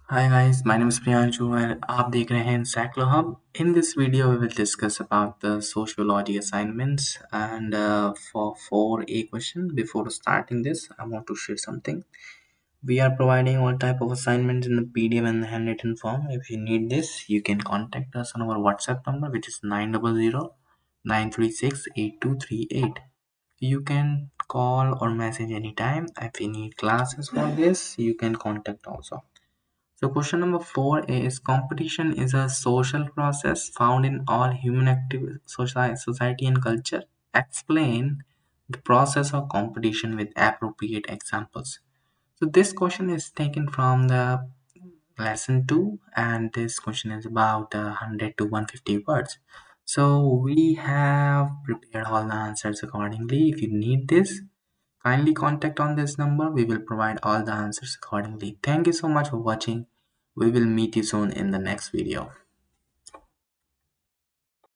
Hi guys, my name is Priyanshu and आप देख रहे हैं Encyclo Hub. In this video, we will discuss about the sociology assignments and for 4A question. Before starting this, I want to share something. We are providing all type of assignments in the PDF and the handwritten form. If you need this, you can contact us on our WhatsApp number, which is 900 936 8238. You can call or message anytime. If you need classes for this, you can contact also. So question number 4 is competition is a social process found in all human active society and culture. Explain the process of competition with appropriate examples. So this question is taken from the lesson 2 and this question is about 100 to 150 words. So we have prepared all the answers accordingly. If you need this, kindly contact on this number. We will provide all the answers accordingly. Thank you so much for watching. We will meet you soon in the next video.